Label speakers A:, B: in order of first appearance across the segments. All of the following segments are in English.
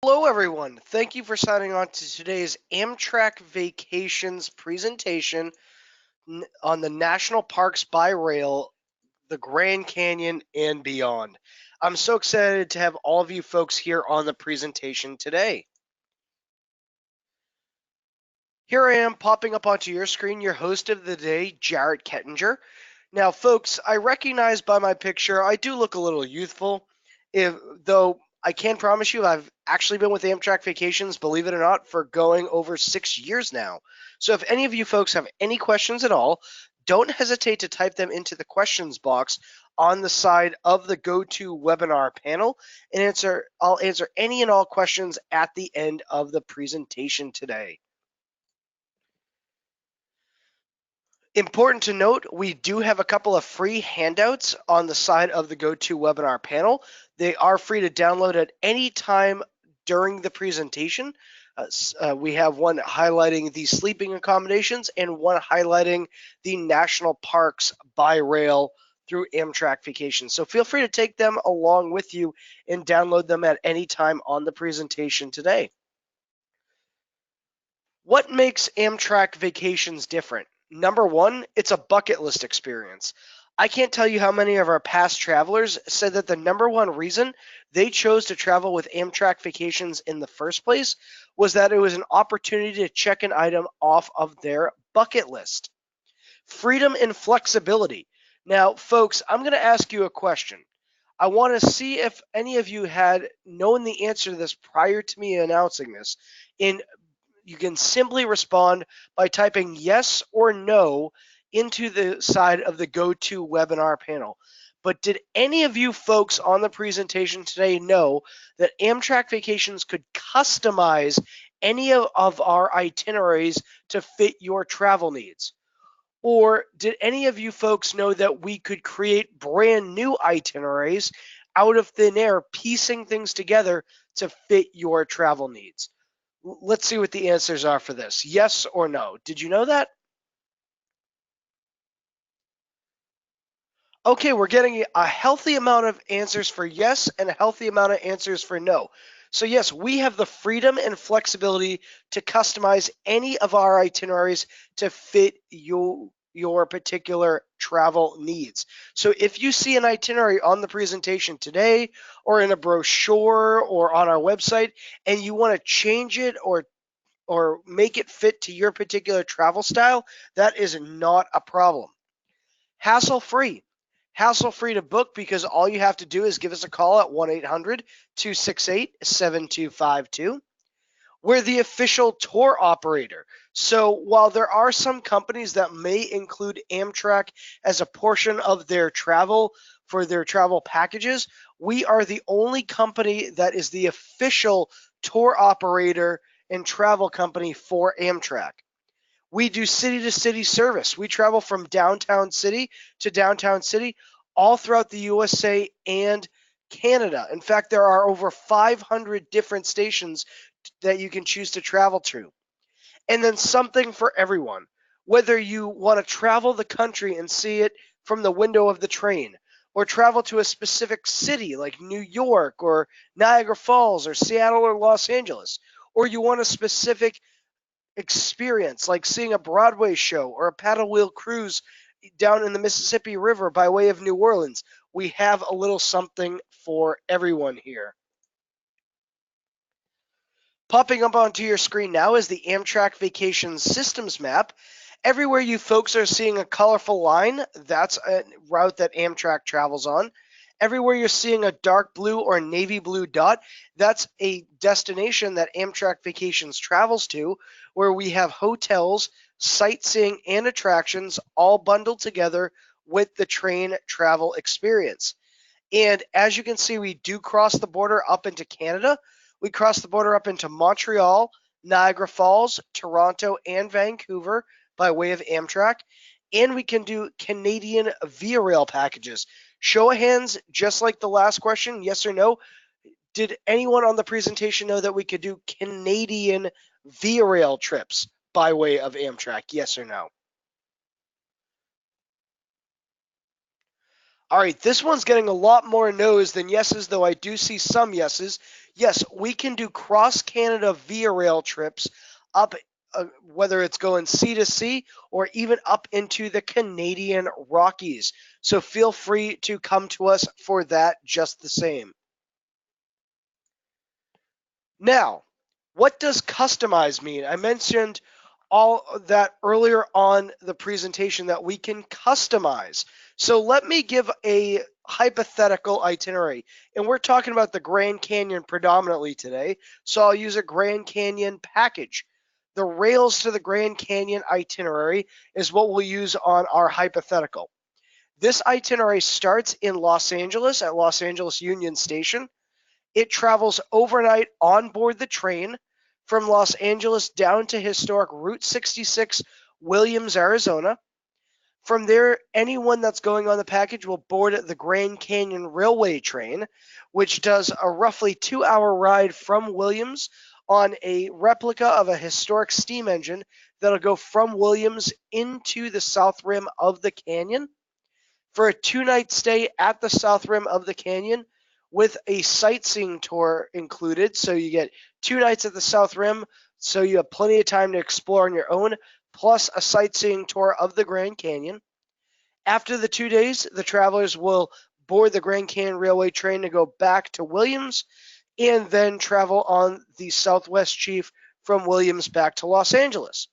A: Hello, everyone. Thank you for signing on to today's Amtrak Vacations presentation on the National Parks by Rail, the Grand Canyon, and beyond. I'm so excited to have all of you folks here on the presentation today. Here I am popping up onto your screen, your host of the day, Jarrett Kettinger. Now, folks, I recognize by my picture I do look a little youthful, though I can promise you I've actually been with Amtrak Vacations, believe it or not, for going over 6 years now. So if any of you folks have any questions at all, don't hesitate to type them into the questions box on the side of the GoToWebinar panel, and I'll answer any and all questions at the end of the presentation today. Important to note, we do have a couple of free handouts on the side of the GoToWebinar panel. They are free to download at any time during the presentation. We have one highlighting the sleeping accommodations and one highlighting the national parks by rail through Amtrak Vacations. So feel free to take them along with you and download them at any time on the presentation today. What makes Amtrak Vacations different? Number one, it's a bucket list experience. I can't tell you how many of our past travelers said that the number one reason they chose to travel with Amtrak Vacations in the first place was that it was an opportunity to check an item off of their bucket list. Freedom and flexibility. Now, folks, I'm going to ask you a question. I want to see if any of you had known the answer to this prior to me announcing this. In You can simply respond by typing yes or no into the side of the GoToWebinar panel. But did any of you folks on the presentation today know that Amtrak Vacations could customize any of our itineraries to fit your travel needs? Or did any of you folks know that we could create brand new itineraries out of thin air, piecing things together to fit your travel needs? Let's see what the answers are for this. Yes or no? Did you know that? Okay, we're getting a healthy amount of answers for yes and a healthy amount of answers for no. So yes, we have the freedom and flexibility to customize any of our itineraries to fit your particular travel needs. So if you see an itinerary on the presentation today or in a brochure or on our website and you want to change it or make it fit to your particular travel style, that is not a problem. Hassle free. Hassle free to book because all you have to do is give us a call at 1-800-268-7252. We're the official tour operator. So while there are some companies that may include Amtrak as a portion of their travel for their travel packages, we are the only company that is the official tour operator and travel company for Amtrak. We do city to city service. We travel from downtown city to downtown city all throughout the USA and Canada. In fact, there are over 500 different stations that you can choose to travel to. And then something for everyone. Whether you want to travel the country and see it from the window of the train, or travel to a specific city like New York or Niagara Falls or Seattle or Los Angeles, or you want a specific experience like seeing a Broadway show or a paddle wheel cruise down in the Mississippi River by way of New Orleans, we have a little something for everyone here. Popping up onto your screen now is the Amtrak Vacations Systems Map. Everywhere you folks are seeing a colorful line, that's a route that Amtrak travels on. Everywhere you're seeing a dark blue or navy blue dot, that's a destination that Amtrak Vacations travels to, where we have hotels, sightseeing, and attractions all bundled together with the train travel experience. And as you can see, we do cross the border up into Canada. We cross the border up into Montreal, Niagara Falls, Toronto, and Vancouver by way of Amtrak. And we can do Canadian Via Rail packages. Show of hands, just like the last question, yes or no. Did anyone on the presentation know that we could do Canadian Via Rail trips by way of Amtrak? Yes or no? All right, this one's getting a lot more no's than yeses, though I do see some yeses. Yes, we can do cross-Canada via rail trips up, whether it's going sea to sea or even up into the Canadian Rockies. So feel free to come to us for that just the same. Now, what does customize mean? I mentioned all that earlier on the presentation that we can customize. So let me give a hypothetical itinerary. And we're talking about the Grand Canyon predominantly today. So I'll use a Grand Canyon package. The rails to the Grand Canyon itinerary is what we'll use on our hypothetical. This itinerary starts in Los Angeles at Los Angeles Union Station. It travels overnight on board the train from Los Angeles down to historic Route 66, Williams, Arizona. From there, anyone that's going on the package will board the Grand Canyon Railway train, which does a roughly 2-hour ride from Williams on a replica of a historic steam engine that'll go from Williams into the south rim of the canyon for a 2-night stay at the south rim of the canyon with a sightseeing tour included. So you get 2 nights at the south rim, so you have plenty of time to explore on your own, plus a sightseeing tour of the Grand Canyon. After the 2 days, the travelers will board the Grand Canyon Railway train to go back to Williams and then travel on the Southwest Chief from Williams back to Los Angeles.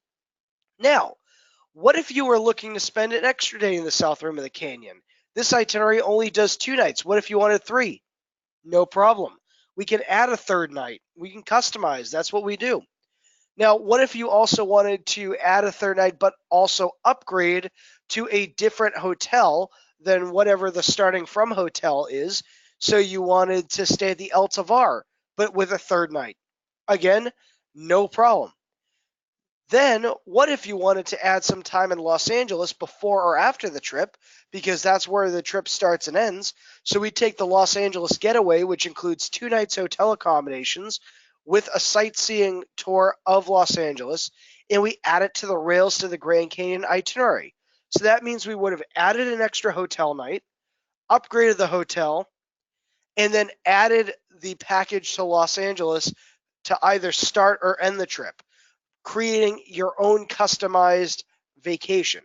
A: Now, what if you were looking to spend an extra day in the south rim of the canyon? This itinerary only does 2 nights. What if you wanted 3? No problem. We can add a 3rd night. We can customize. That's what we do. Now, what if you also wanted to add a 3rd night but also upgrade to a different hotel than whatever the starting from hotel is? So you wanted to stay at the El Tavar but with a 3rd night. Again, no problem. Then, what if you wanted to add some time in Los Angeles before or after the trip? Because that's where the trip starts and ends. So we take the Los Angeles getaway, which includes 2 nights hotel accommodations with a sightseeing tour of Los Angeles, and we add it to the rails to the Grand Canyon itinerary. So that means we would have added an extra hotel night, upgraded the hotel, and then added the package to Los Angeles to either start or end the trip, creating your own customized vacation.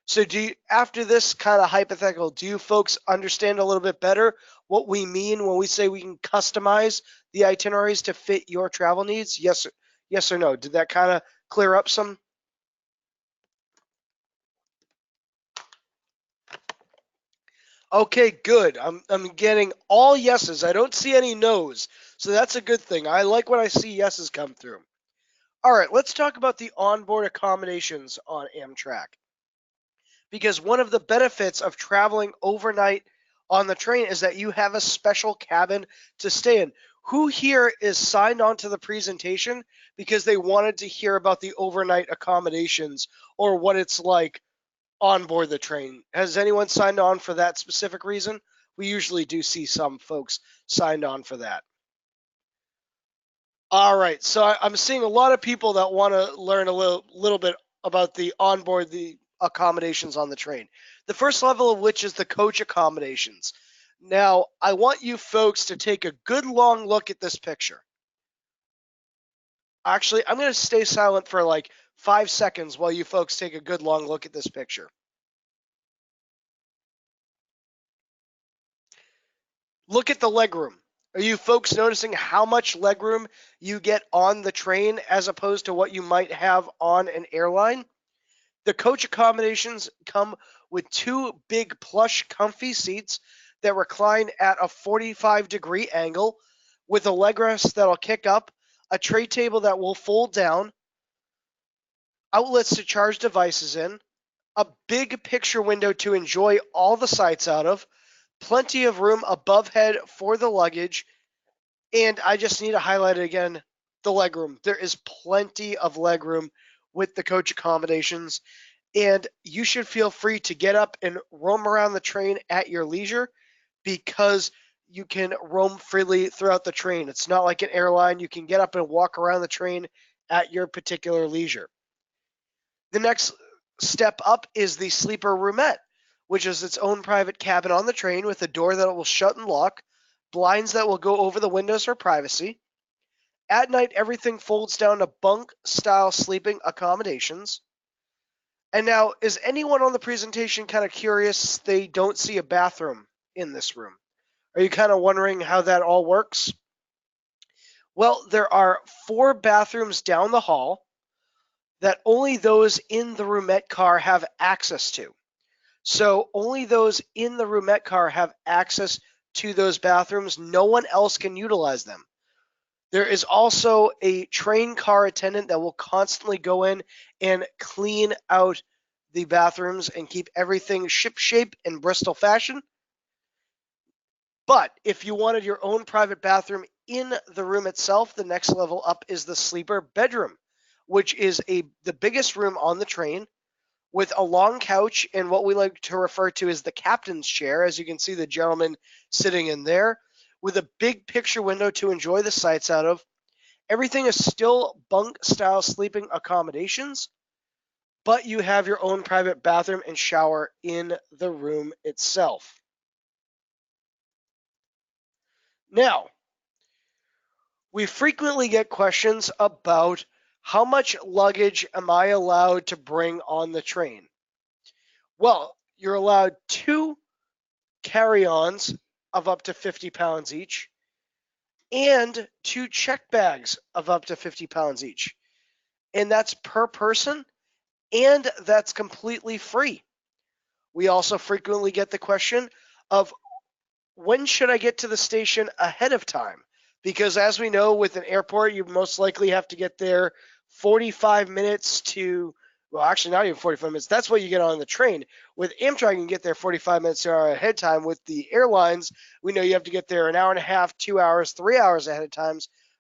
A: So after this kind of hypothetical, do you folks understand a little bit better what we mean when we say we can customize the itineraries to fit your travel needs? Yes or no? Did that kind of clear up some? Okay, good. I'm getting all yeses. I don't see any nos. So that's a good thing. I like when I see yeses come through. All right, let's talk about the onboard accommodations on Amtrak. Because one of the benefits of traveling overnight on the train is that you have a special cabin to stay in. Who here is signed on to the presentation because they wanted to hear about the overnight accommodations or what it's like on board the train? Has anyone signed on for that specific reason? We usually do see some folks signed on for that. All right, so I'm seeing a lot of people that want to learn a little bit about the accommodations on the train. The first level of which is the coach accommodations. Now, I want you folks to take a good long look at this picture. Actually, I'm going to stay silent for like 5 seconds while you folks take a good long look at this picture. Look at the legroom. Are you folks noticing how much legroom you get on the train as opposed to what you might have on an airline? The coach accommodations come with 2 big plush comfy seats that recline at a 45-degree angle with a leg rest that'll kick up, a tray table that will fold down, outlets to charge devices in, a big picture window to enjoy all the sights out of, plenty of room above head for the luggage, and I just need to highlight it again, the legroom. There is plenty of legroom with the coach accommodations, and you should feel free to get up and roam around the train at your leisure because you can roam freely throughout the train. It's not like an airline. You can get up and walk around the train at your particular leisure. The next step up is the sleeper roomette. which is its own private cabin on the train with a door that will shut and lock, blinds that will go over the windows for privacy. At night, everything folds down to bunk-style sleeping accommodations. And now, is anyone on the presentation kind of curious they don't see a bathroom in this room? Are you kind of wondering how that all works? Well, there are 4 bathrooms down the hall that only those in the roomette car have access to. So only those in the roomette car have access to those bathrooms. No one else can utilize them. There is also a train car attendant that will constantly go in and clean out the bathrooms and keep everything shipshape in Bristol fashion. But if you wanted your own private bathroom in the room itself, the next level up is the sleeper bedroom, which is the biggest room on the train with a long couch and what we like to refer to as the captain's chair. As you can see, the gentleman sitting in there with a big picture window to enjoy the sights out of. Everything is still bunk-style sleeping accommodations, but you have your own private bathroom and shower in the room itself. Now, we frequently get questions about how much luggage am I allowed to bring on the train? Well, you're allowed 2 carry-ons of up to 50 pounds each and 2 check bags of up to 50 pounds each. And that's per person, and that's completely free. We also frequently get the question of when should I get to the station ahead of time? Because as we know, with an airport, you most likely have to get there 45 minutes to, well, actually not even 45 minutes. That's what you get on the train. With Amtrak, you can get there 45 minutes to an hour ahead of time. With the airlines, we know you have to get there an hour and a half, 2 hours, 3 hours ahead of time.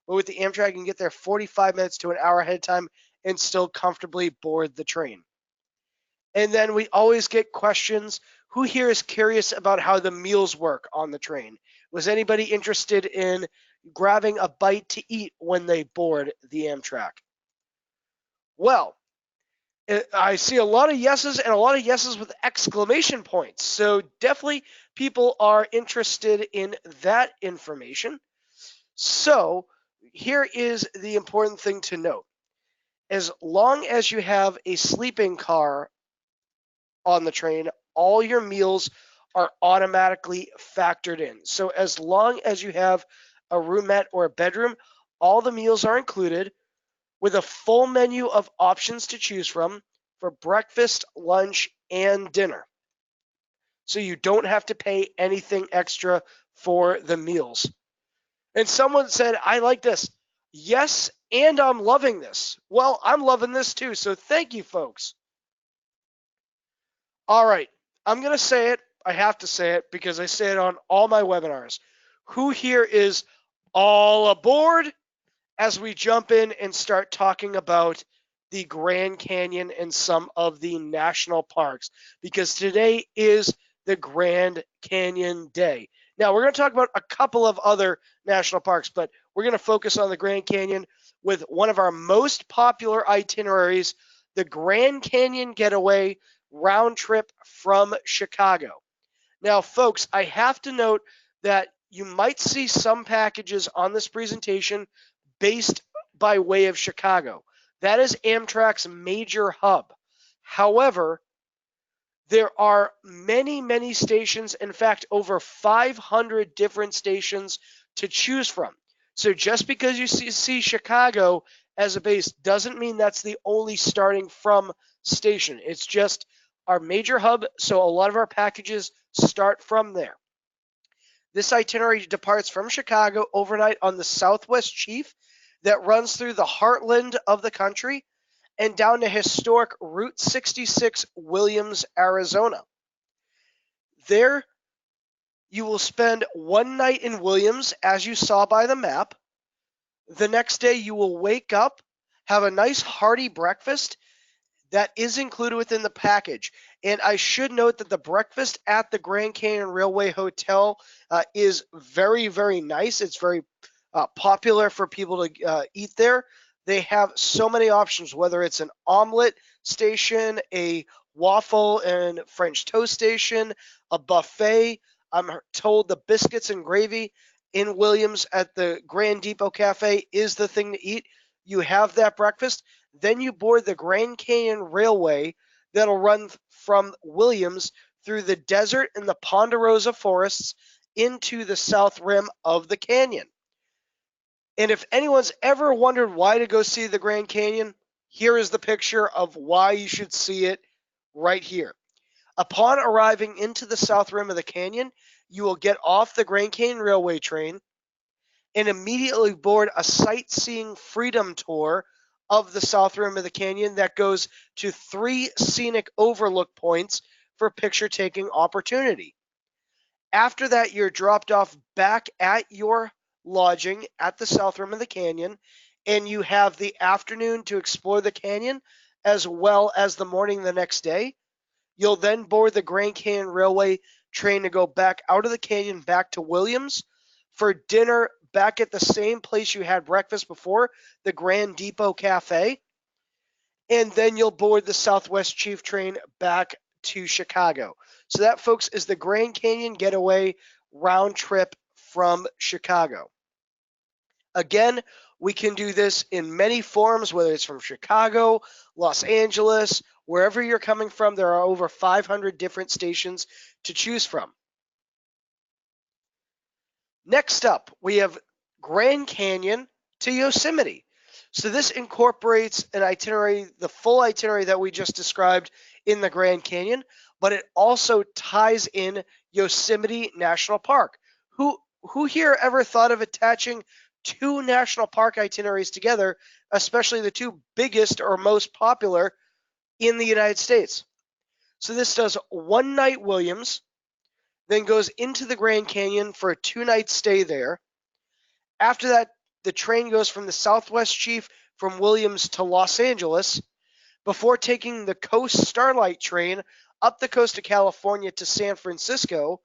A: But with the Amtrak, you can get there 45 minutes to an hour ahead of time and still comfortably board the train. And then we always get questions. Who here is curious about how the meals work on the train? Was anybody interested in grabbing a bite to eat when they board the Amtrak? Well, I see a lot of yeses and a lot of yeses with exclamation points. So definitely people are interested in that information. So here is the important thing to note. As long as you have a sleeping car on the train, all your meals are automatically factored in. So as long as you have a roomette or a bedroom, all the meals are included with a full menu of options to choose from for breakfast, lunch, and dinner. So you don't have to pay anything extra for the meals. And someone said, I like this. Yes, and I'm loving this. Well, I'm loving this too. So thank you, folks. All right, I'm going to say it. I have to say it because I say it on all my webinars. Who here is all aboard as we jump in and start talking about the Grand Canyon and some of the national parks? Because today is the Grand Canyon Day. Now, we're going to talk about a couple of other national parks, but we're going to focus on the Grand Canyon with one of our most popular itineraries, the Grand Canyon Getaway round trip from Chicago. Now, folks, I have to note that you might see some packages on this presentation based by way of Chicago. That is Amtrak's major hub. However, there are many, many stations, in fact, over 500 different stations to choose from. So just because you see Chicago as a base doesn't mean that's the only starting from station. It's just our major hub, so a lot of our packages start from there. This itinerary departs from Chicago overnight on the Southwest Chief that runs through the heartland of the country and down to historic Route 66, Williams, Arizona. There, you will spend one night in Williams, as you saw by the map. The next day, you will wake up, have a nice hearty breakfast that is included within the package. And I should note that the breakfast at the Grand Canyon Railway Hotel is very, very nice. It's very popular for people to eat there. They have so many options, whether it's an omelet station, a waffle and French toast station, a buffet. I'm told the biscuits and gravy in Williams at the Grand Depot Cafe is the thing to eat. You have that breakfast. Then you board the Grand Canyon Railway that'll run from Williams through the desert and the Ponderosa forests into the south rim of the canyon. And if anyone's ever wondered why to go see the Grand Canyon, here is the picture of why you should see it right here. Upon arriving into the south rim of the canyon, you will get off the Grand Canyon Railway train and immediately board a sightseeing freedom tour of the south rim of the canyon that goes to 3 scenic overlook points for picture taking opportunity. After that, you're dropped off back at your lodging at the south rim of the canyon, and you have the afternoon to explore the canyon as well as the morning the next day. You'll then board the Grand Canyon Railway train to go back out of the canyon back to Williams for dinner back at the same place you had breakfast before, the Grand Depot Cafe. And then you'll board the Southwest Chief train back to Chicago. So that, folks, is the Grand Canyon Getaway round trip from Chicago. Again, we can do this in many forms, whether it's from Chicago, Los Angeles, wherever you're coming from. There are over 500 different stations to choose from. Next up, we have Grand Canyon to Yosemite. So this incorporates an itinerary, the full itinerary that we just described in the Grand Canyon, but it also ties in Yosemite National Park. Who here ever thought of attaching 2 national park itineraries together, especially the 2 biggest or most popular in the United States? So this does 1 night Williams, then goes into the Grand Canyon for a 2-night stay there. After that, the train goes from the Southwest Chief from Williams to Los Angeles before taking the Coast Starlight train up the coast of California to San Francisco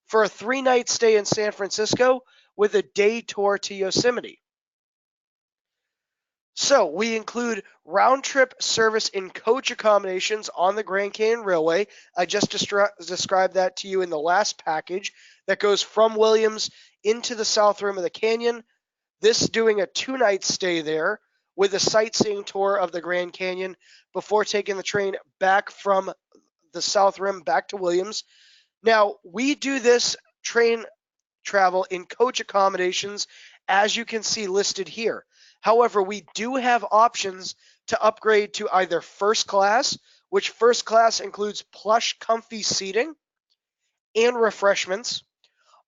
A: for a 3-night stay in San Francisco with a day tour to Yosemite. So we include round-trip service in coach accommodations on the Grand Canyon Railway. I just described that to you in the last package that goes from Williams into the south rim of the canyon. This doing a 2-night stay there with a sightseeing tour of the Grand Canyon before taking the train back from the south rim back to Williams. Now, we do this train travel in coach accommodations, as you can see listed here. However, we do have options to upgrade to either first class, which first class includes plush, comfy seating and refreshments.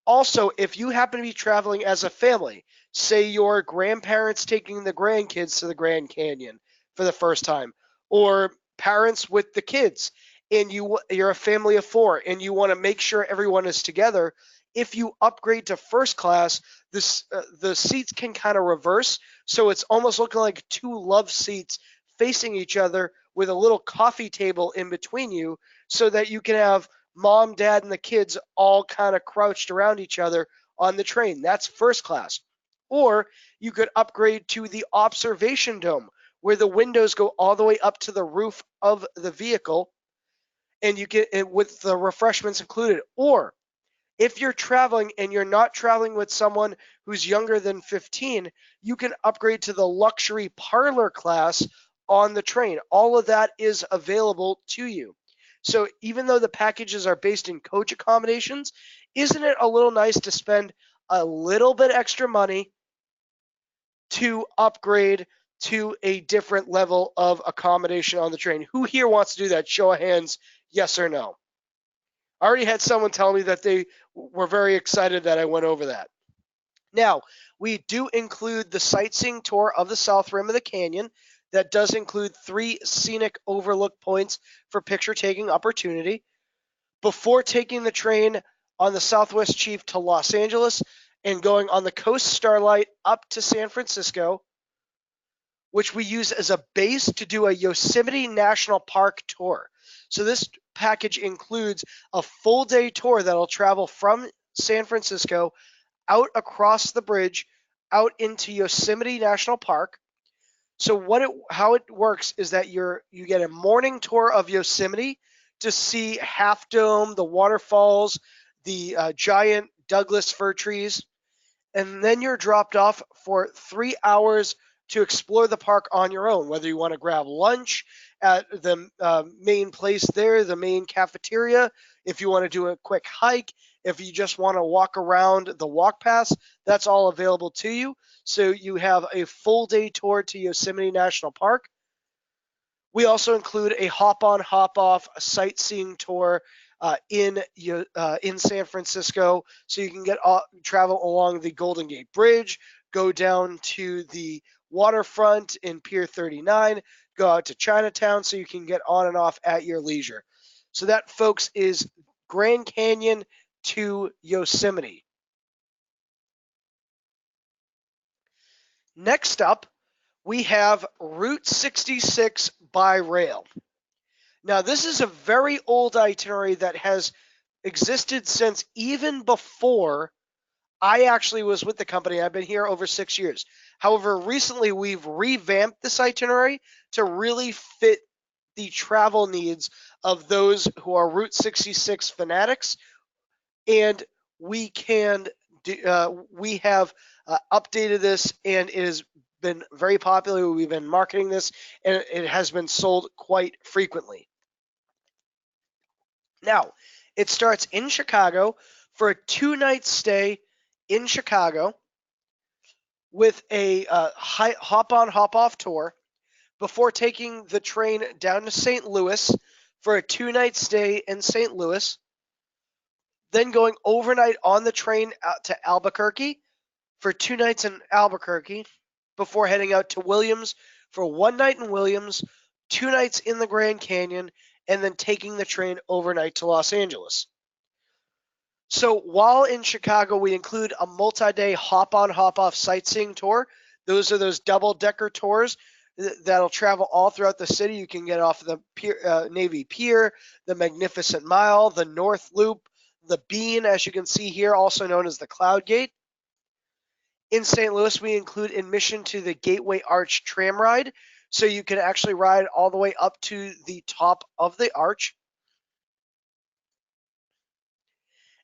A: Also, if you happen to be traveling as a family, say your grandparents taking the grandkids to the Grand Canyon for the first time, or parents with the kids, and you're a family of 4 and you want to make sure everyone is together, if you upgrade to first class, the seats can kind of reverse, so it's almost looking like 2 love seats facing each other with a little coffee table in between you, so that you can have mom, dad, and the kids all kind of crouched around each other on the train. That's first class. Or you could upgrade to the observation dome, where the windows go all the way up to the roof of the vehicle, and you get it with the refreshments included. Or if you're traveling and you're not traveling with someone who's younger than 15, you can upgrade to the luxury parlor class on the train. All of that is available to you. So even though the packages are based in coach accommodations, isn't it a little nice to spend a little bit extra money to upgrade to a different level of accommodation on the train? Who here wants to do that? Show of hands, yes or no. I already had someone tell me that they were very excited that I went over that. Now, we do include the sightseeing tour of the south rim of the canyon. That does include 3 scenic overlook points for picture taking opportunity. Before taking the train on the Southwest Chief to Los Angeles and going on the Coast Starlight up to San Francisco, which we use as a base to do a Yosemite National Park tour. So this package includes a full day tour that'll travel from San Francisco out across the bridge out into Yosemite National Park. So how it works is that you get a morning tour of Yosemite to see Half Dome, the waterfalls, the giant Douglas fir trees, and then you're dropped off for 3 hours to explore the park on your own, whether you want to grab lunch at the main place there, the main cafeteria, if you want to do a quick hike, if you just want to walk around the walk paths, that's all available to you. So you have a full day tour to Yosemite National Park. We also include a hop-on, hop-off sightseeing tour in San Francisco, so you can travel along the Golden Gate Bridge, go down to the waterfront in Pier 39, go out to Chinatown, so you can get on and off at your leisure. So that, folks, is Grand Canyon to Yosemite. Next up, we have Route 66 by rail. Now, this is a very old itinerary that has existed since even before I actually was with the company. I've been here over 6 years. However, recently we've revamped this itinerary to really fit the travel needs of those who are Route 66 fanatics, and we have updated this, and it has been very popular. We've been marketing this, and it has been sold quite frequently. Now, it starts in Chicago for a 2-night stay in Chicago with a hop-on, hop-off tour before taking the train down to St. Louis for a 2-night stay in St. Louis, then going overnight on the train out to Albuquerque for 2 nights in Albuquerque before heading out to Williams for 1 night in Williams, 2 nights in the Grand Canyon, and then taking the train overnight to Los Angeles. So while in Chicago, we include a multi-day hop-on, hop-off sightseeing tour. Those are those double-decker tours that'll travel all throughout the city. You can get off the Navy Pier, the Magnificent Mile, the North Loop, the Bean, as you can see here, also known as the Cloud Gate. In St. Louis, we include admission to the Gateway Arch tram ride, so you can actually ride all the way up to the top of the arch.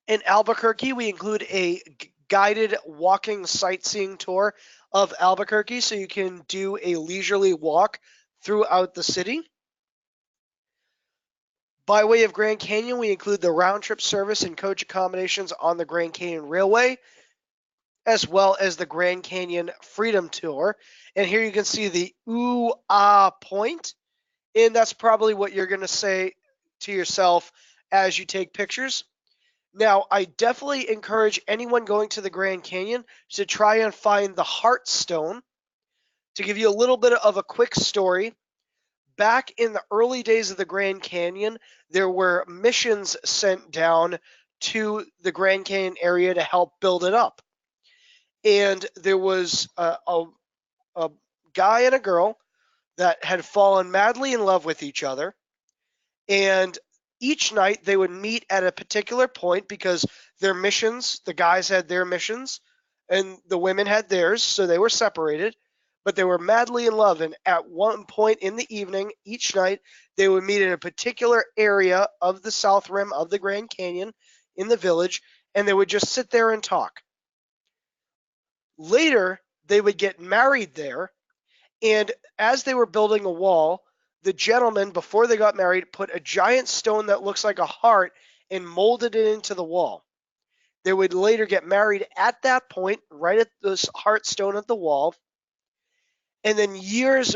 A: In Albuquerque, we include a guided walking sightseeing tour of Albuquerque, so you can do a leisurely walk throughout the city. By way of Grand Canyon, we include the round-trip service and coach accommodations on the Grand Canyon Railway, as well as the Grand Canyon Freedom Tour. And here you can see the ooh-ah point, and that's probably what you're going to say to yourself as you take pictures. Now, I definitely encourage anyone going to the Grand Canyon to try and find the Heart Stone. To give you a little bit of a quick story, back in the early days of the Grand Canyon, there were missions sent down to the Grand Canyon area to help build it up. And there was a guy and a girl that had fallen madly in love with each other. And each night they would meet at a particular point because their missions, the guys had their missions and the women had theirs, so they were separated, but they were madly in love. And at one point in the evening, each night, they would meet in a particular area of the south rim of the Grand Canyon in the village, and they would just sit there and talk. Later, they would get married there, and as they were building a wall, the gentleman, before they got married, put a giant stone that looks like a heart and molded it into the wall. They would later get married at that point, right at this heart stone at the wall. And then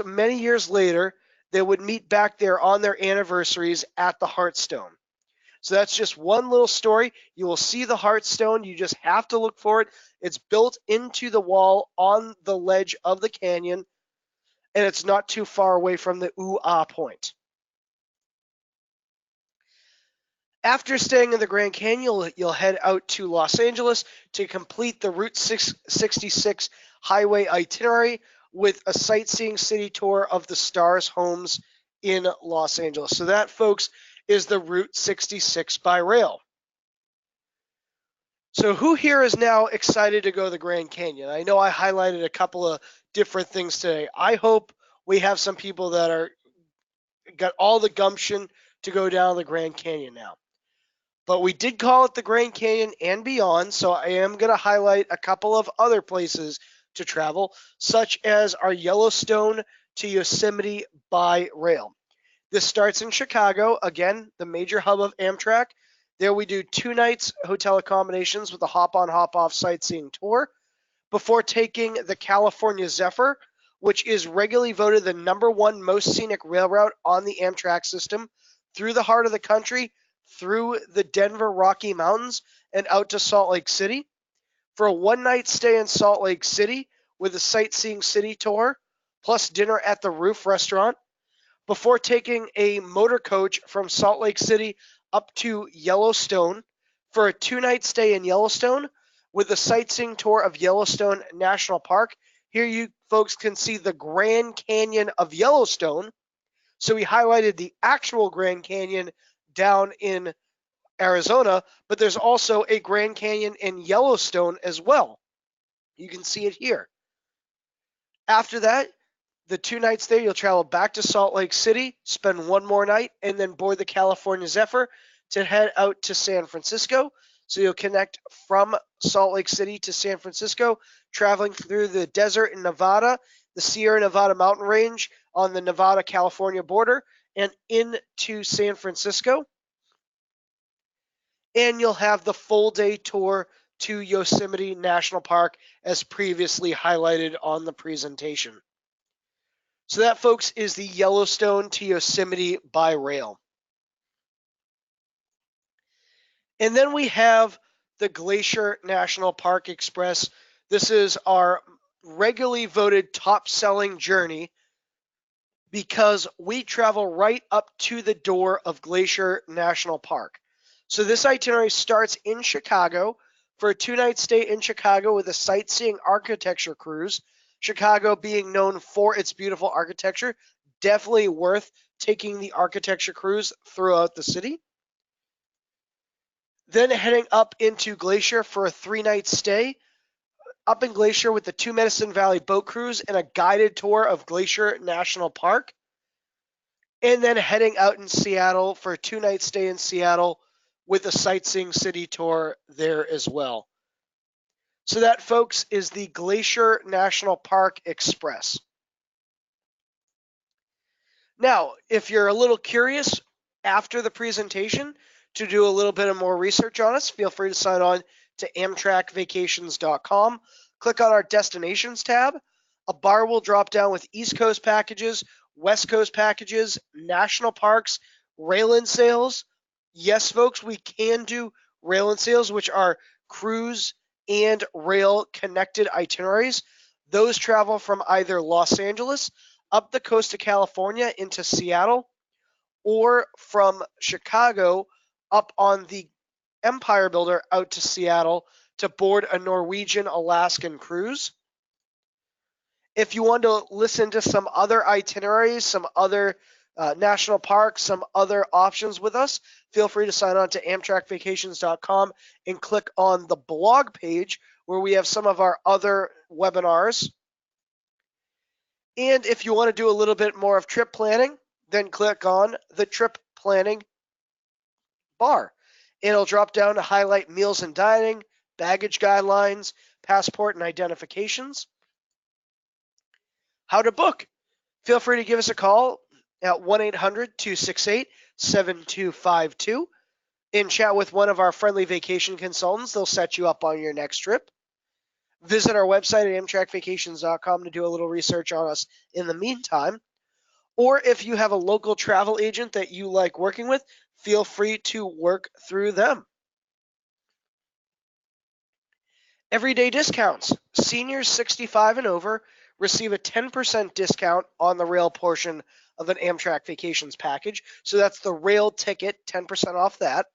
A: many years later, they would meet back there on their anniversaries at the heart stone. So that's just one little story. You will see the heart stone. You just have to look for it. It's built into the wall on the ledge of the canyon, and it's not too far away from the ooh-ah point. After staying in the Grand Canyon, you'll head out to Los Angeles to complete the Route 66 highway itinerary with a sightseeing city tour of the Stars homes in Los Angeles. So that, folks, is the Route 66 by rail. So who here is now excited to go to the Grand Canyon? I know I highlighted a couple of different things today. I hope we have some people that got all the gumption to go down the Grand Canyon now. But we did call it the Grand Canyon and beyond, so I am going to highlight a couple of other places to travel, such as our Yellowstone to Yosemite by rail. This starts in Chicago, again, the major hub of Amtrak. There we do 2 nights hotel accommodations with a hop-on, hop-off sightseeing tour before taking the California Zephyr, which is regularly voted the #1 most scenic rail route on the Amtrak system, through the heart of the country, through the Denver Rocky Mountains, and out to Salt Lake City. For a 1-night stay in Salt Lake City with a sightseeing city tour, plus dinner at the Roof Restaurant, before taking a motor coach from Salt Lake City up to Yellowstone for a 2-night stay in Yellowstone with a sightseeing tour of Yellowstone National Park. Here you folks can see the Grand Canyon of Yellowstone. So we highlighted the actual Grand Canyon down in Arizona, but there's also a Grand Canyon in Yellowstone as well. You can see it here. After that, the 2 nights there, you'll travel back to Salt Lake City, spend 1 more night, and then board the California Zephyr to head out to San Francisco. So you'll connect from Salt Lake City to San Francisco, traveling through the desert in Nevada, the Sierra Nevada mountain range on the Nevada-California border, and into San Francisco. And you'll have the full day tour to Yosemite National Park as previously highlighted on the presentation. So that, folks, is the Yellowstone to Yosemite by rail. And then we have the Glacier National Park Express. This is our regularly voted top-selling journey because we travel right up to the door of Glacier National Park. So this itinerary starts in Chicago for a 2-night stay in Chicago with a sightseeing architecture cruise. Chicago being known for its beautiful architecture, definitely worth taking the architecture cruise throughout the city. Then heading up into Glacier for a 3-night stay up in Glacier with the 2 Medicine Valley boat cruise and a guided tour of Glacier National Park. And then heading out in Seattle for a 2-night stay in Seattle with a sightseeing city tour there as well. So that, folks, is the Glacier National Park Express. Now, if you're a little curious after the presentation to do a little bit of more research on us, feel free to sign on to AmtrakVacations.com. Click on our Destinations tab. A bar will drop down with East Coast packages, West Coast packages, national parks, rail-in sales. Yes, folks, we can do rail-in sales, which are cruise and rail connected itineraries. Those travel from either Los Angeles up the coast of California into Seattle, or from Chicago up on the Empire Builder out to Seattle to board a Norwegian-Alaskan cruise. If you want to listen to some other itineraries, some other national parks, some other options with us, feel free to sign on to AmtrakVacations.com and click on the blog page where we have some of our other webinars. And if you want to do a little bit more of trip planning, then click on the trip planning bar. It'll drop down to highlight meals and dining, baggage guidelines, passport and identifications. How to book. Feel free to give us a call at 1-800-268-7252 and chat with one of our friendly vacation consultants. They'll set you up on your next trip. Visit our website at AmtrakVacations.com to do a little research on us in the meantime. Or if you have a local travel agent that you like working with, feel free to work through them. Everyday discounts. Seniors 65 and over receive a 10% discount on the rail portion of an Amtrak Vacations package. So that's the rail ticket, 10% off that.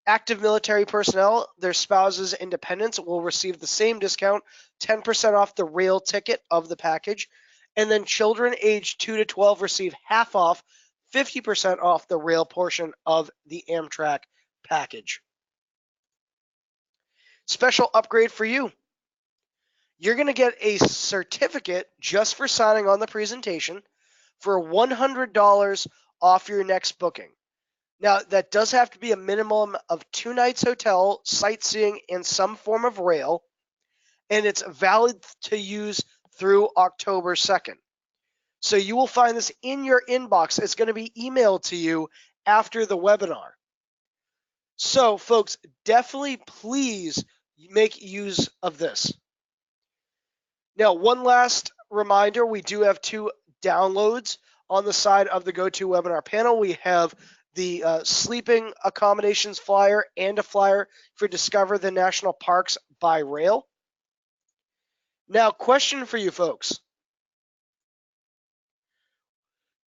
A: Active military personnel, their spouses and dependents will receive the same discount, 10% off the rail ticket of the package. And then children aged 2 to 12 receive half off, 50% off the rail portion of the Amtrak package. Special upgrade for you. You're going to get a certificate just for signing on the presentation for $100 off your next booking. Now, that does have to be a minimum of 2 nights hotel, sightseeing, and some form of rail, and it's valid to use through October 2nd. So you will find this in your inbox. It's going to be emailed to you after the webinar. So, folks, definitely please make use of this. Now, one last reminder, we do have 2 downloads on the side of the GoToWebinar panel. We have the sleeping accommodations flyer and a flyer for Discover the National Parks by Rail. Now, question for you folks.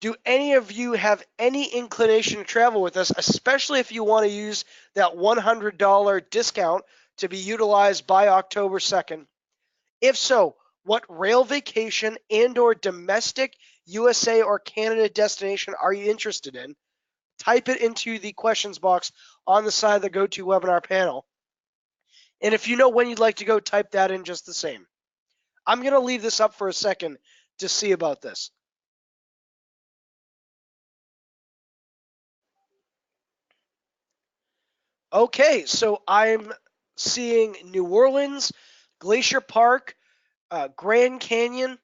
A: Do any of you have any inclination to travel with us, especially if you want to use that $100 discount to be utilized by October 2nd? If so, what rail vacation and or domestic USA or Canada destination are you interested in? Type it into the questions box on the side of the GoToWebinar panel. And if you know when you'd like to go, type that in just the same. I'm going to leave this up for a second to see about this. Okay, so I'm seeing New Orleans, Glacier Park, Grand Canyon,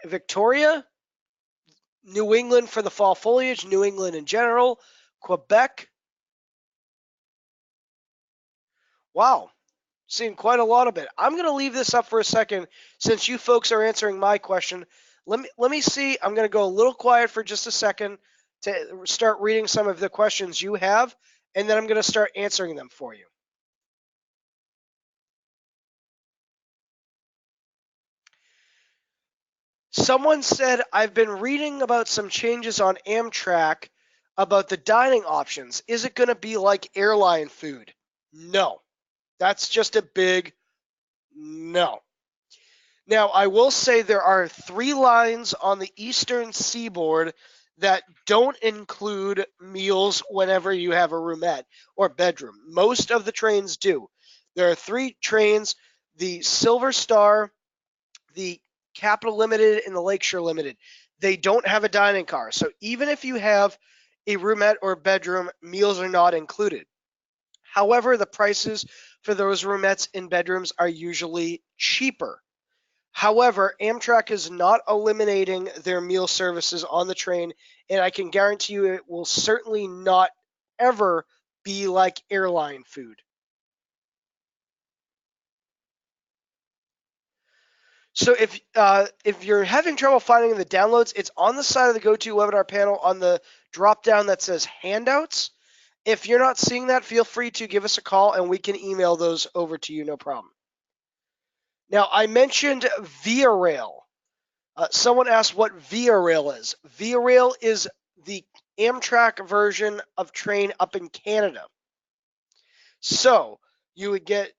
A: Victoria, New England for the fall foliage, New England in general, Quebec. Wow, seeing quite a lot of it. I'm going to leave this up for a second since you folks are answering my question. Let me see. I'm going to go a little quiet for just a second to start reading some of the questions you have, and then I'm going to start answering them for you. Someone said, I've been reading about some changes on Amtrak about the dining options. Is it going to be like airline food? No. That's just a big no. Now, I will say there are 3 lines on the eastern seaboard that don't include meals whenever you have a roomette or bedroom. Most of the trains do. There are 3 trains, the Silver Star, the Capital Limited, and the Lakeshore Limited. They don't have a dining car. So even if you have a roomette or bedroom, meals are not included. However, the prices for those roomettes and bedrooms are usually cheaper. However, Amtrak is not eliminating their meal services on the train, and I can guarantee you it will certainly not ever be like airline food. So if you're having trouble finding the downloads, it's on the side of the GoToWebinar panel on the drop down that says handouts. If you're not seeing that, feel free to give us a call and we can email those over to you, no problem. Now, I mentioned Via Rail. Someone asked what Via Rail is. Via Rail is the Amtrak version of train up in Canada. So you would get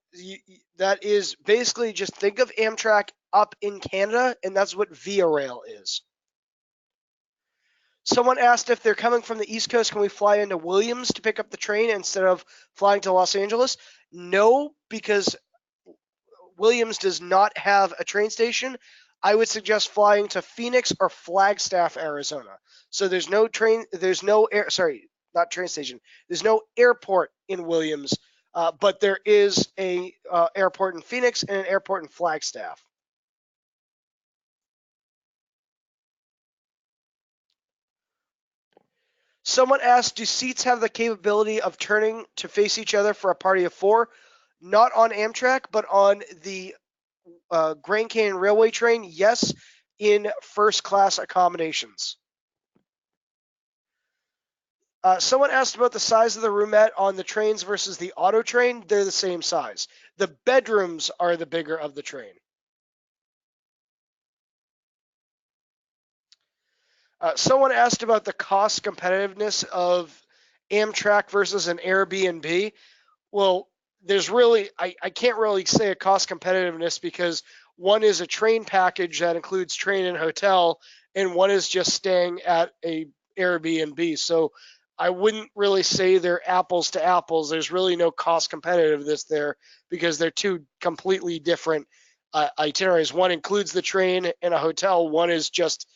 A: that is basically just think of Amtrak up in Canada, and that's what Via Rail is. Someone asked if they're coming from the East Coast, can we fly into Williams to pick up the train instead of flying to Los Angeles? No, because Williams does not have a train station. I would suggest flying to Phoenix or Flagstaff, Arizona. So there's no train, there's no air, sorry, not train station. There's no airport in Williams, but there is a airport in Phoenix and an airport in Flagstaff. Someone asked, do seats have the capability of turning to face each other for a party of 4? Not on Amtrak, but on the Grand Canyon Railway train, yes, in first class accommodations. Someone asked about the size of the roomette on the trains versus the auto train. They're the same size. The bedrooms are the bigger of the train. Someone asked about the cost competitiveness of Amtrak versus an Airbnb. Well, there's really, I can't really say a cost competitiveness because one is a train package that includes train and hotel, and one is just staying at a Airbnb. So I wouldn't really say they're apples to apples. There's really no cost competitiveness there because they're 2 completely different itineraries. One includes the train and a hotel. One is just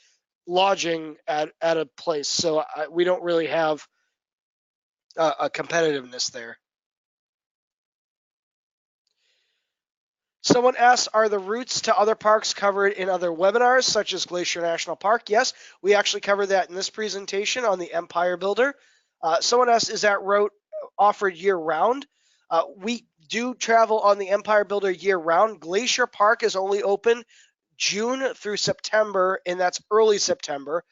A: lodging at a place. So we don't really have a competitiveness there. Someone asks, are the routes to other parks covered in other webinars, such as Glacier National Park? Yes, we actually covered that in this presentation on the Empire Builder. Someone asks, is that route offered year-round? We do travel on the Empire Builder year-round. Glacier Park is only open June through September, and that's early September.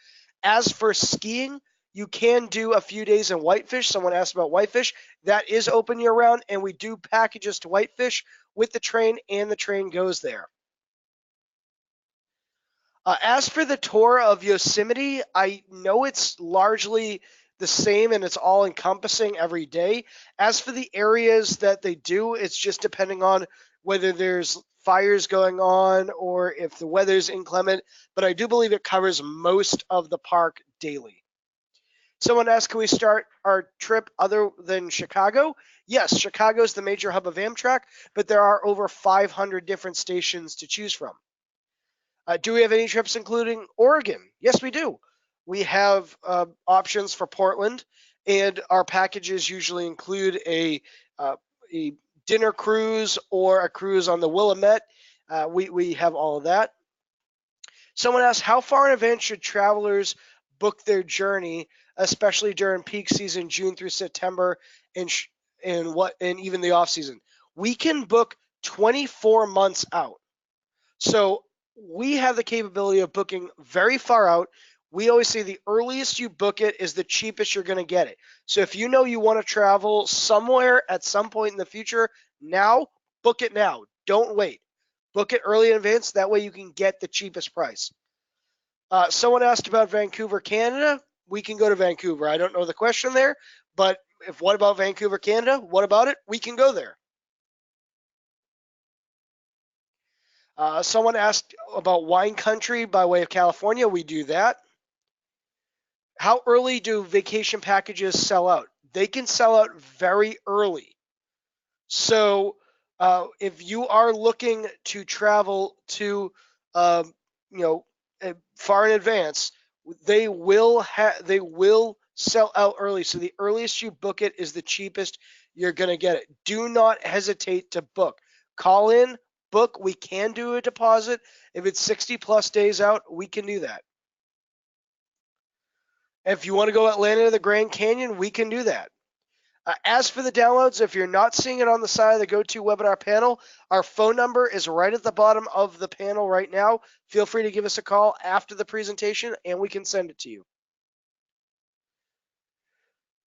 A: As for skiing, you can do a few days in Whitefish. Someone asked about Whitefish. That is open year-round, and we do packages to Whitefish with the train, and the train goes there. As for the tour of Yosemite, I know it's largely the same and it's all encompassing every day. As for the areas that they do, it's just depending on whether there's fires going on or if the weather's inclement, but I do believe it covers most of the park daily. Someone asked, can we start our trip other than Chicago? Yes, Chicago is the major hub of Amtrak, but there are over 500 different stations to choose from. Do we have any trips including Oregon? Yes, we do. We have options for Portland, and our packages usually include a dinner cruise or a cruise on the Willamette. We have all of that. Someone asked, how far in advance should travelers book their journey, especially during peak season, June through September, and even the off season? We can book 24 months out. So we have the capability of booking very far out. We always say the earliest you book it is the cheapest you're going to get it. So if you know you want to travel somewhere at some point in the future, now, book it now. Don't wait. Book it early in advance. That way you can get the cheapest price. Someone asked about Vancouver, Canada. We can go to Vancouver. I don't know the question there, but what about Vancouver, Canada? What about it? We can go there. Someone asked about wine country by way of California. We do that. How early do vacation packages sell out? They can sell out very early. So if you are looking to travel to, far in advance, they will sell out early. So the earliest you book it is the cheapest you're going to get it. Do not hesitate to book. Call in, book. We can do a deposit. If it's 60 plus days out, we can do that. If you want to go Atlanta to the Grand Canyon, we can do that. As for the downloads, if you're not seeing it on the side of the GoToWebinar panel, our phone number is right at the bottom of the panel right now. Feel free to give us a call after the presentation and we can send it to you.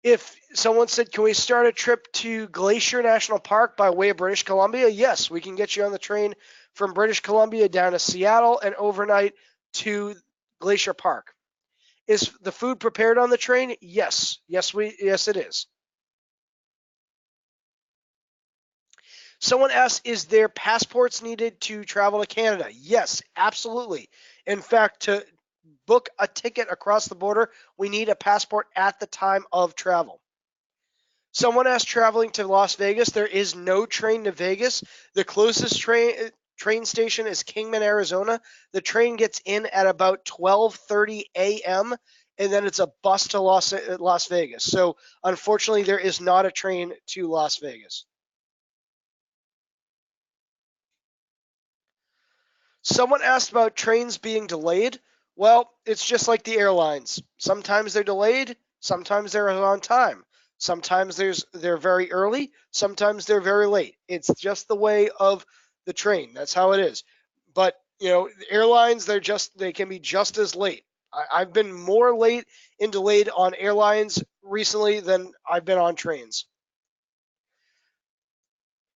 A: If someone said, can we start a trip to Glacier National Park by way of British Columbia? Yes, we can get you on the train from British Columbia down to Seattle and overnight to Glacier Park. Is the food prepared on the train? Yes. Yes, it is. Someone asked, is there passports needed to travel to Canada? Yes, absolutely. In fact, to book a ticket across the border, we need a passport at the time of travel. Someone asked, traveling to Las Vegas, there is no train to Vegas. The closest train station is Kingman, Arizona. The train gets in at about 12:30 a.m. and then it's a bus to Las Vegas. So unfortunately, there is not a train to Las Vegas. Someone asked about trains being delayed. Well, it's just like the airlines. Sometimes they're delayed, sometimes they're on time. Sometimes they're very early, sometimes they're very late. It's just the way of the train. That's how it is. But, airlines, they can be just as late. I've been more late and delayed on airlines recently than I've been on trains.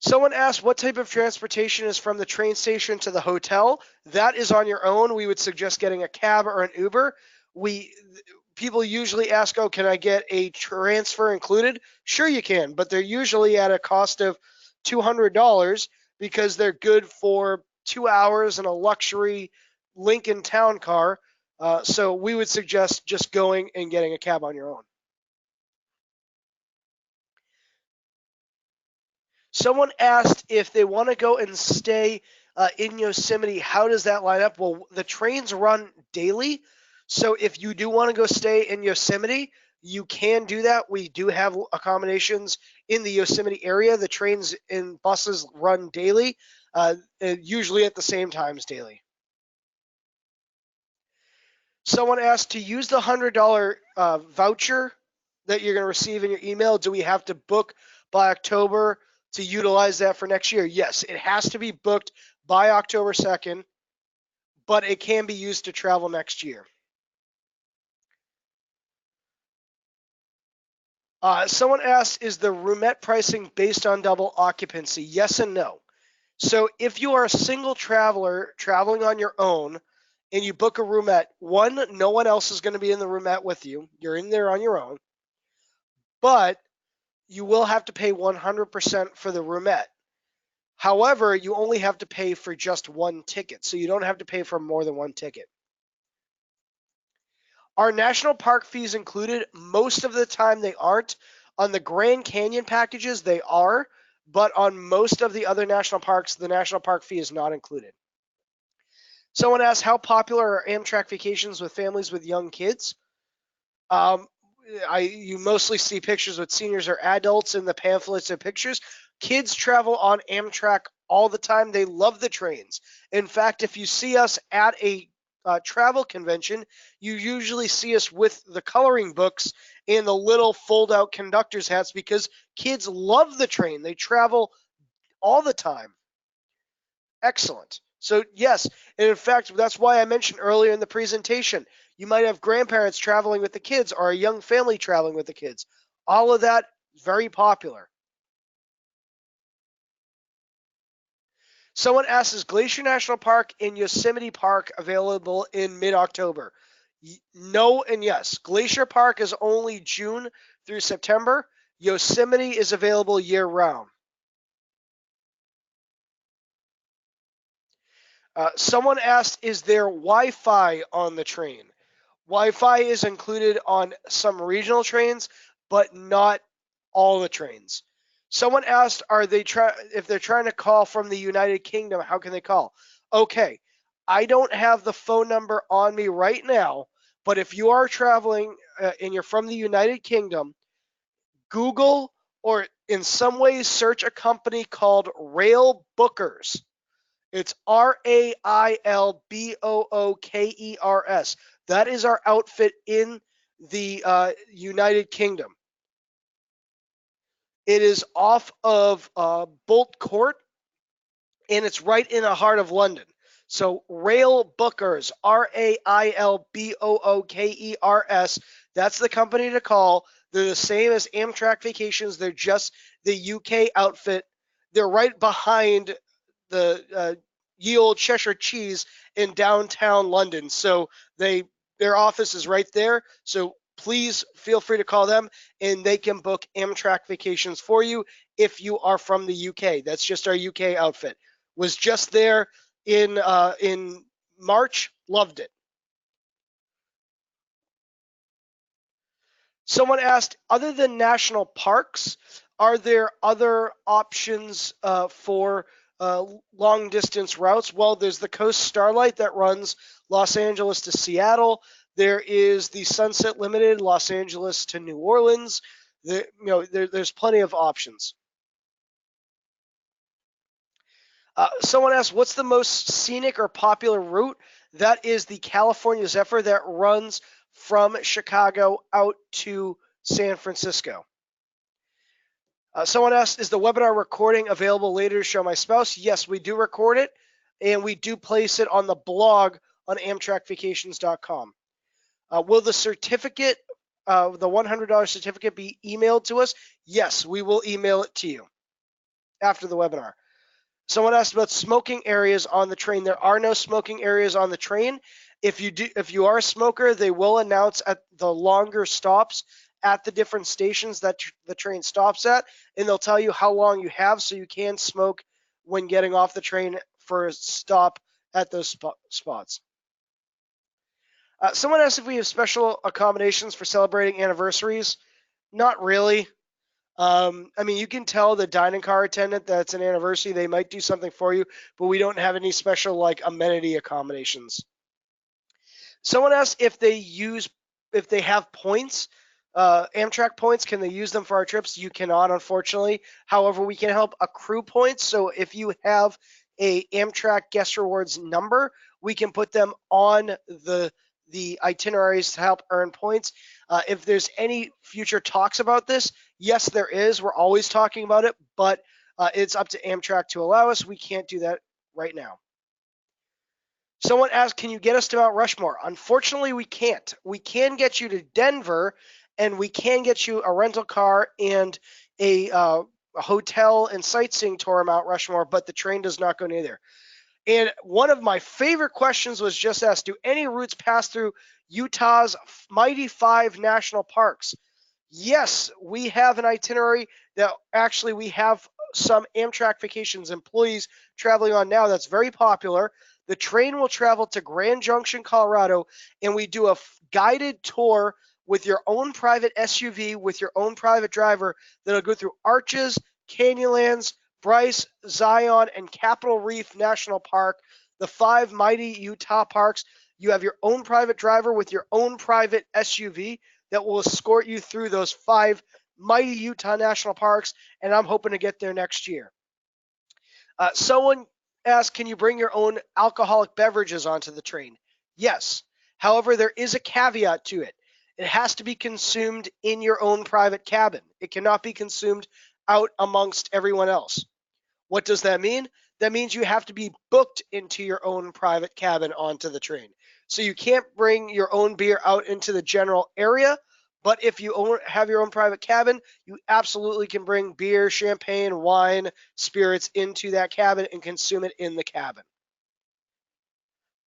A: Someone asked what type of transportation is from the train station to the hotel. That is on your own. We would suggest getting a cab or an Uber. People usually ask, oh, can I get a transfer included? Sure you can, but they're usually at a cost of $200 because they're good for 2 hours in a luxury Lincoln Town car. So we would suggest just going and getting a cab on your own. Someone asked if they want to go and stay in Yosemite, how does that line up? Well, the trains run daily, So if you do want to go stay in Yosemite, you can do that. We do have accommodations in the Yosemite area. The trains and buses run daily, usually at the same times daily. Someone asked to use the $100 voucher that you're going to receive in your email. Do we have to book by October to utilize that for next year? Yes, it has to be booked by October 2nd, but it can be used to travel next year. Someone asked, is the roomette pricing based on double occupancy? Yes and no. So if you are a single traveler traveling on your own and you book a roomette, one, no one else is going to be in the roomette with you. You're in there on your own, but you will have to pay 100% for the roomette. However, you only have to pay for just one ticket, so you don't have to pay for more than one ticket. Are national park fees included? Most of the time they aren't. On the Grand Canyon packages, they are, but on most of the other national parks, the national park fee is not included. Someone asked, how popular are Amtrak vacations with families with young kids? You mostly see pictures with seniors or adults in the pamphlets and pictures. Kids travel on Amtrak all the time. They love the trains. In fact, if you see us at a travel convention, you usually see us with the coloring books and the little fold-out conductor's hats because kids love the train. They travel all the time. Excellent. So yes, and in fact, that's why I mentioned earlier in the presentation, you might have grandparents traveling with the kids or a young family traveling with the kids. All of that is very popular. Someone asks, is Glacier National Park and Yosemite Park available in mid-October? No and yes. Glacier Park is only June through September. Yosemite is available year-round. Someone asked, is there Wi-Fi on the train? Wi-Fi is included on some regional trains, but not all the trains. Someone asked, if they're trying to call from the United Kingdom, how can they call? Okay, I don't have the phone number on me right now, but if you are traveling and you're from the United Kingdom, Google or in some ways search a company called Rail Bookers. It's RAILBOOKERS. That is our outfit in the United Kingdom. It is off of Bolt Court, and it's right in the heart of London. So Rail Bookers, RAILBOOKERS. That's the company to call. They're the same as Amtrak Vacations. They're just the UK outfit. They're right behind the ye old Cheshire Cheese in downtown London. So their office is right there. So please feel free to call them, and they can book Amtrak Vacations for you if you are from the UK. That's just our UK outfit. Was just there in March. Loved it. Someone asked, other than national parks, are there other options for long distance routes? Well, there's the Coast Starlight that runs Los Angeles to Seattle. There is the Sunset Limited, Los Angeles to New Orleans. There's plenty of options. Someone asked, what's the most scenic or popular route? That is the California Zephyr that runs from Chicago out to San Francisco. Someone asked, is the webinar recording available later to show my spouse? Yes, we do record it, and we do place it on the blog on AmtrakVacations.com. Will the certificate, the $100 certificate, be emailed to us? Yes, we will email it to you after the webinar. Someone asked about smoking areas on the train. There are no smoking areas on the train. If you are a smoker, they will announce at the longer stops at the different stations that the train stops at, and they'll tell you how long you have, so you can smoke when getting off the train for a stop at those spots. Someone asked if we have special accommodations for celebrating anniversaries. Not really. I mean, you can tell the dining car attendant that it's an anniversary. They might do something for you, but we don't have any special like amenity accommodations. Someone asked if they have points, Amtrak points. Can they use them for our trips? You cannot, unfortunately. However, we can help accrue points. So if you have a Amtrak guest rewards number, we can put them on the itineraries to help earn points. If there's any future talks about this, yes, there is. We're always talking about it, but it's up to Amtrak to allow us. We can't do that right now. Someone asked, can you get us to Mount Rushmore? Unfortunately, we can't. We can get you to Denver, and we can get you a rental car and a hotel and sightseeing tour of Mount Rushmore, but the train does not go near there. And one of my favorite questions was just asked, do any routes pass through Utah's Mighty Five national parks? Yes, we have an itinerary that actually we have some Amtrak Vacations employees traveling on now that's very popular. The train will travel to Grand Junction, Colorado, and we do a guided tour with your own private SUV with your own private driver that'll go through Arches, Canyonlands, Bryce, Zion, and Capitol Reef National Park, the 5 mighty Utah parks. You have your own private driver with your own private SUV that will escort you through those 5 mighty Utah national parks, and I'm hoping to get there next year. Someone asked, can you bring your own alcoholic beverages onto the train? Yes. However, there is a caveat to it. It has to be consumed in your own private cabin. It cannot be consumed out amongst everyone else. What does that mean? That means you have to be booked into your own private cabin onto the train. So you can't bring your own beer out into the general area, but if you have your own private cabin, you absolutely can bring beer, champagne, wine, spirits into that cabin and consume it in the cabin.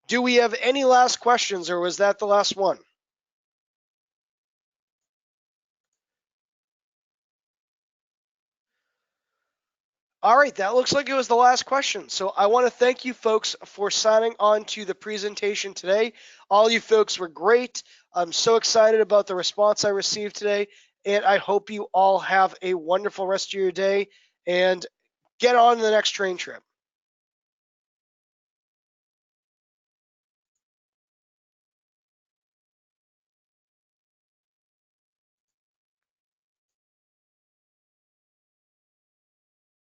A: Do we have any last questions, or was that the last one? All right, that looks like it was the last question. So I want to thank you folks for signing on to the presentation today. All you folks were great. I'm so excited about the response I received today, and I hope you all have a wonderful rest of your day and get on to the next train trip.